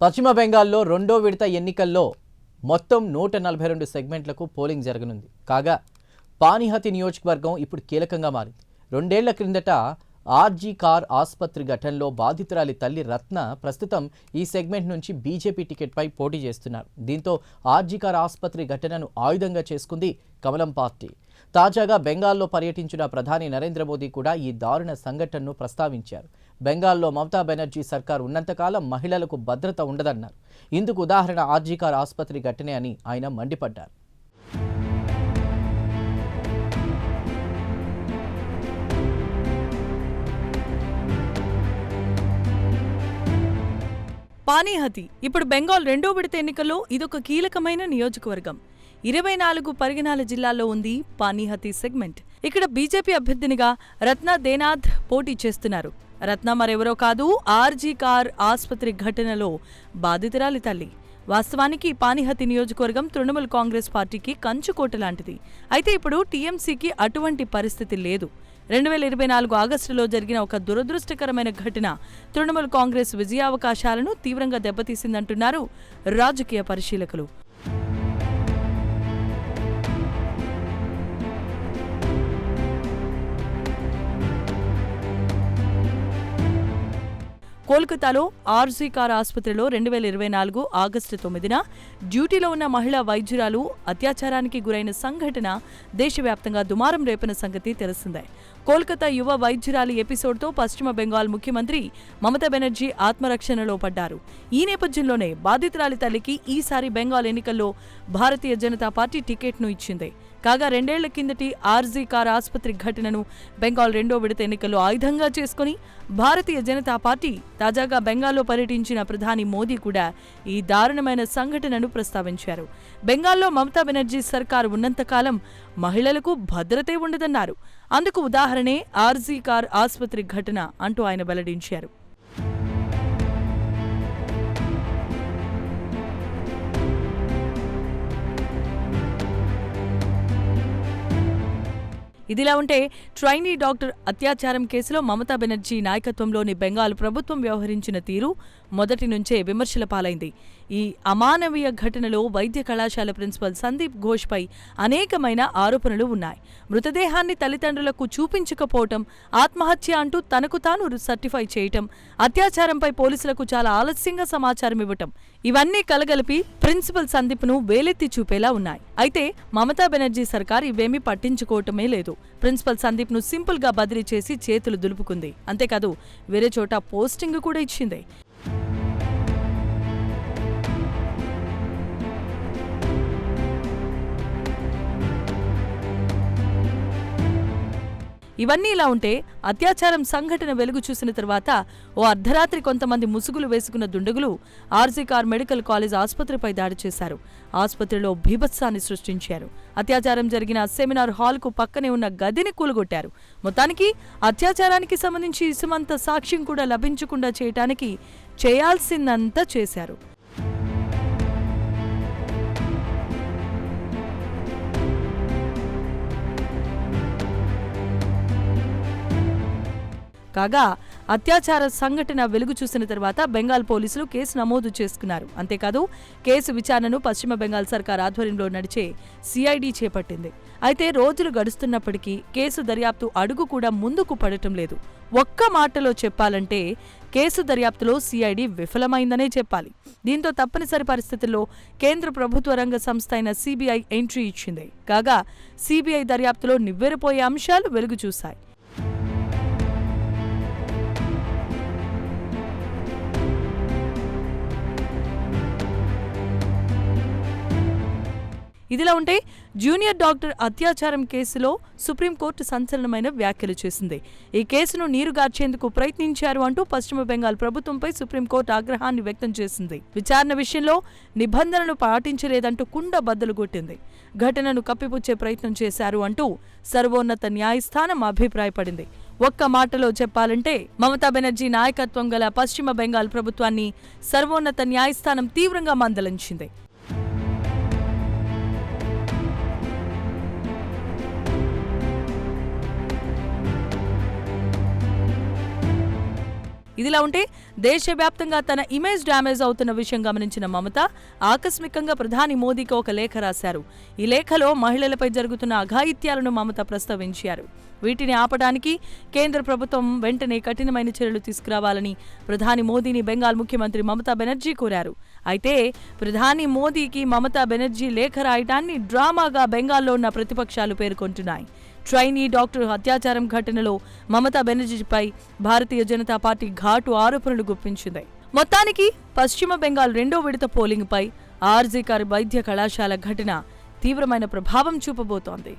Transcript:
పశ్చిమ బెంగాల్లో రెండో విడత ఎన్నికల్లో మొత్తం 142 సెగ్మెంట్లకు పోలింగ్ జరగనుంది. కాగా పానిహతి నియోజకవర్గం ఇప్పుడు కీలకంగా మారింది. 2 ఏళ్ల క్రిందట ఆర్జీ కార్ ఆసుపత్రి ఘటనలో బాధితురాలి తల్లి రత్న ప్రస్తుతం ఈ సెగ్మెంట్ నుంచి బీజేపీ టికెట్పై పోటీ చేస్తున్నారు. దీంతో ఆర్జీ కార్ ఆసుపత్రి ఘటనను ఆయుధంగా చేసుకుంది కమలం పార్టీ. తాజాగా బెంగాల్లో పర్యటించిన ప్రధాని నరేంద్ర మోదీ కూడా ఈ దారుణ సంఘటనను ప్రస్తావించారు. బెంగాల్లో మమతా బెనర్జీ సర్కార్ ఉన్నంతకాలం మహిళలకు భద్రత ఉండదన్నారు. ఇందుకు ఉదాహరణ ఆర్జీ కార్ ఆసుపత్రి ఘటనే అని ఆయన మండిపడ్డారు. పానీహతి ఇప్పుడు బెంగాల్ రెండో విడత ఎన్నికల్లో ఇదొక కీలకమైన నియోజకవర్గం. 24 పరిగణాల జిల్లాల్లో ఉంది పానీహతి సెగ్మెంట్. ఇక్కడ బీజేపీ అభ్యర్థినిగా రత్న దేనాథ్ పోటీ చేస్తున్నారు. రత్న మరెవరో కాదు, ఆర్జీ కార్ ఆసుపత్రి ఘటనలో బాధితురాలి తల్లి. వాస్తవానికి పానీహతి నియోజకవర్గం తృణమూల్ కాంగ్రెస్ పార్టీకి కంచుకోట లాంటిది. అయితే ఇప్పుడు టీఎంసీకి అటువంటి పరిస్థితి లేదు. 2024 ఆగస్టులో జరిగిన ఒక దురదృష్టకరమైన ఘటన తృణమూల్ కాంగ్రెస్ విజయావకాశాలను తీవ్రంగా దెబ్బతీసిందంటున్నారు రాజకీయ పరిశీలకులు. కోల్కతాలో ఆర్జీ కార్ ఆసుపత్రిలో 2024 ఆగస్టు 9న డ్యూటీలో ఉన్న మహిళా వైద్యురాలు అత్యాచారానికి గురైన సంఘటన దేశవ్యాప్తంగా దుమారం రేపిన సంగతి తెలిసిందే. కోల్కతా యువ వైద్యురాలి ఎపిసోడ్తో పశ్చిమ బెంగాల్ ముఖ్యమంత్రి మమతా బెనర్జీ ఆత్మరక్షణలో పడ్డారు. ఈ నేపథ్యంలోనే బాధితురాలి తల్లికి ఈసారి బెంగాల్ ఎన్నికల్లో భారతీయ జనతా పార్టీ టికెట్ను ఇచ్చింది. కాగా 2 ఏళ్ల కిందటి ఆర్జీ కార్ ఆసుపత్రి ఘటనను బెంగాల్ రెండో విడత ఎన్నికల్లో ఆయుధంగా చేసుకుని భారతీయ జనతా పార్టీ తాజాగా బెంగాల్లో పర్యటించిన ప్రధాని మోదీ కూడా ఈ దారుణమైన సంఘటనను ప్రస్తావించారు. బెంగాల్లో మమతా బెనర్జీ సర్కారు ఉన్నంతకాలం మహిళలకు భద్రతే ఉండదన్నారు. అందుకు ఉదాహరణే ఆర్జీ కార్ ఆసుపత్రి ఘటన అంటూ ఆయన వెల్లడించారు. ఇదిలా ఉంటే ట్రైనీ డాక్టర్ అత్యాచారం కేసులో మమతా బెనర్జీ నాయకత్వంలోని బెంగాల్ ప్రభుత్వం వ్యవహరించిన తీరు మొదటి నుంచే విమర్శల పాలైంది. ఈ అమానవీయ ఘటనలో వైద్య కళాశాల ప్రిన్సిపల్ సందీప్ ఘోష్పై అనేకమైన ఆరోపణలు ఉన్నాయి. మృతదేహాన్ని తల్లిదండ్రులకు చూపించకపోవటం, ఆత్మహత్య అంటూ తనకు తాను సర్టిఫై చేయటం, అత్యాచారంపై పోలీసులకు చాలా ఆలస్యంగా సమాచారం ఇవ్వటం, ఇవన్నీ కలగలిపి ప్రిన్సిపల్ సందీప్ను వేలెత్తి చూపేలా ఉన్నాయి. అయితే మమతా బెనర్జీ సర్కార్ ఇవేమీ పట్టించుకోవటమే లేదు. ప్రిన్సిపల్ సందీప్ను సింపుల్ గా బదిలీ చేసి చేతులు దులుపుకుంది. అంతేకాదు వేరే చోట పోస్టింగ్ కూడా ఇచ్చింది. ఇవన్నీ ఇలా ఉంటే అత్యాచారం సంఘటన వెలుగు చూసిన తర్వాత ఓ అర్ధరాత్రి కొంతమంది ముసుగులు వేసుకున్న దుండగులు ఆర్జీ కార్ మెడికల్ కాలేజ్ ఆసుపత్రిపై దాడి చేశారు. ఆసుపత్రిలో బీభత్సాన్ని సృష్టించారు. అత్యాచారం జరిగిన సెమినార్ హాల్కు పక్కనే ఉన్న గదిని కూలగొట్టారు. మొత్తానికి అత్యాచారానికి సంబంధించి ఇసుమంత సాక్ష్యం కూడా లభించకుండా చేయటానికి చేయాల్సిందంతా చేశారు. కాగా అత్యాచార సంఘటన వెలుగు చూసిన తర్వాత బెంగాల్ పోలీసులు కేసు నమోదు చేసుకున్నారు. అంతేకాదు కేసు విచారణను పశ్చిమ బెంగాల్ సర్కార్ ఆధ్వర్యంలో నడిచే సిఐడి చేపట్టింది. అయితే రోజులు గడుస్తున్నప్పటికీ కేసు దర్యాప్తు అడుగు కూడా ముందుకు పడటం లేదు. ఒక్క మాటలో చెప్పాలంటే కేసు దర్యాప్తులో సిఐడి విఫలమైందనే చెప్పాలి. దీంతో తప్పనిసరి పరిస్థితుల్లో కేంద్ర ప్రభుత్వ రంగ సంస్థ అయిన సిబిఐ ఎంట్రీ ఇచ్చింది. కాగా సిబిఐ దర్యాప్తులో నివ్వెరపోయే అంశాలు వెలుగు చూశాయి. ఇదిలా ఉంటే జూనియర్ డాక్టర్ అత్యాచారం కేసులో సుప్రీంకోర్టు సంచలనమైన వ్యాఖ్యలు చేసింది. ఈ కేసును నీరుగార్చేందుకు ప్రయత్నించారు అంటూ పశ్చిమ బెంగాల్ ప్రభుత్వంపై సుప్రీంకోర్టు ఆగ్రహాన్ని వ్యక్తం చేసింది. విచారణ విషయంలో నిబంధనలు పాటించలేదంటూ కుండ బద్దలు కొట్టింది. ఘటనను కప్పిపుచ్చే ప్రయత్నం చేశారు అంటూ సర్వోన్నత న్యాయస్థానం అభిప్రాయపడింది. ఒక్క మాటలో చెప్పాలంటే మమతా బెనర్జీ నాయకత్వం గల పశ్చిమ బెంగాల్ ప్రభుత్వాన్ని సర్వోన్నత న్యాయస్థానం తీవ్రంగా మందలించింది. ఇదిలా ఉంటే దేశవ్యాప్తంగా తన ఇమేజ్ డ్యామేజ్ అవుతున్న విషయం గమనించిన మమత ఆకస్మికంగా ప్రధాని మోదీకి ఒక లేఖ రాశారు. ఈ లేఖలో మహిళలపై జరుగుతున్న అఘాయిత్యాలను మమత ప్రస్తావించారు. వీటిని ఆపడానికి కేంద్ర ప్రభుత్వం వెంటనే కఠినమైన చర్యలు తీసుకురావాలని ప్రధాని మోదీని బెంగాల్ ముఖ్యమంత్రి మమతా బెనర్జీ కోరారు. అయితే ప్రధాని మోదీకి మమతా బెనర్జీ లేఖ రాయటాన్ని డ్రామాగా బెంగాల్లో ఉన్న ప్రతిపక్షాలు పేర్కొంటున్నాయి. ట్రైనీ డాక్టర్ అత్యాచారం ఘటనలో మమతా బెనర్జీపై భారతీయ జనతా పార్టీ ఘాటు ఆరోపణలు గుప్పించింది. మొత్తానికి పశ్చిమ బెంగాల్ 2వ విడత పోలింగ్పై ఆర్జీకర్ వైద్య కళాశాల ఘటన తీవ్రమైన ప్రభావం చూపబోతోంది.